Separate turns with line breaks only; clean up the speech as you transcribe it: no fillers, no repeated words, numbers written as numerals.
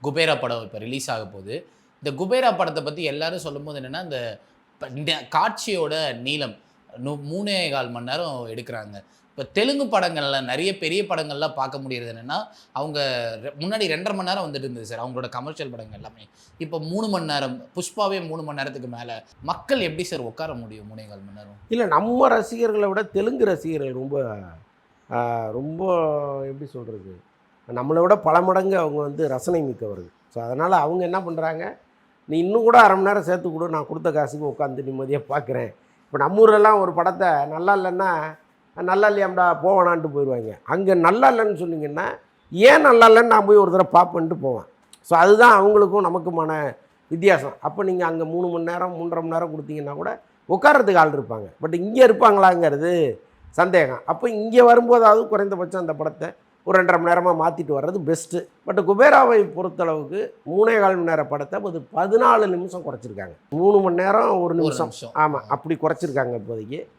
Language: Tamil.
குபேரா படம் இப்போ ரிலீஸ் ஆக போகுது. இந்த குபேரா படத்த பத்தி எல்லாரும் சொல்லும்போது என்னன்னா, இந்த காட்சியோட நீளம் 3 1/4 மணி நேரம் எடுக்குறாங்க. இப்ப தெலுங்கு படங்கள்ல நெறைய பெரிய படங்கள்லாம் பார்க்க முடியறது என்னன்னா, அவங்க முன்னாடி 2 1/2 மணி நேரம் வந்துட்டு இருந்தது சார். அவங்களோட கமர்ஷியல் படங்கள் எல்லாமே. இப்ப 3 மணி நேரம். புஷ்பாவே 3 மணி நேரத்துக்கு மேல. மக்கள் எப்படி சார் உட்கார முடியும் 3 1/4 மணி நேரம்?
இல்ல நம்ம ரசிகர்கள விட தெலுங்கு ரசிகர்கள் ரொம்ப ரொம்ப எப்படி சொல்றது? நம்மள விட பல மடங்கு அவங்க வந்து ரசனை மிக்கவர்கள். ஸோ அதனால அவங்க என்ன பண்றாங்க, நீ இன்னும் கூட 1/2 மணி நேரம் சேர்த்து குடு, நான் குடுத்த காசுக்கு உட்காந்து நிம்மதியா பார்க்குறேன். இப்ப நம்ம ஊர்லலாம் ஒரு படத்த நல்லா இல்லன்னா, நல்லா இல்லையாம்டா போ வேணான்ட்டு போயிருவாங்க. அங்க நல்லா இல்லன்னு சொன்னீங்கன்னா, ஏன் நல்லா இல்லன்னு நான் போய் ஒரு தடவ பார்ப்பேன்ட்டு போவேன். ஸோ அதுதான் அவங்களுக்கும் நமக்குமான வித்தியாசம். அப்போ நீங்கள் அங்கே 3 மணி நேரம் 3 1/2 மணி நேரம் கொடுத்தீங்கன்னா கூட உட்கார்றதுக்கு ஆள் இருப்பாங்க. பட் இங்கே இருப்பாங்களாங்கிறது சந்தேகம். அப்போ இங்கே வரும்போதாவது குறைந்தபட்சம் அந்த படத்தை ஒரு 2 1/2 மணி நேரமாக மாற்றிட்டு வர்றது பெஸ்ட்டு. பட் குபேராவை பொறுத்தளவுக்கு 3 1/4 மணி நேரம் படத்தை ஒரு 14 நிமிஷம் குறைச்சிருக்காங்க. 3 மணி நேரம் 1 நிமிஷம். ஆமாம், அப்படி குறைச்சிருக்காங்க இப்போதைக்கு.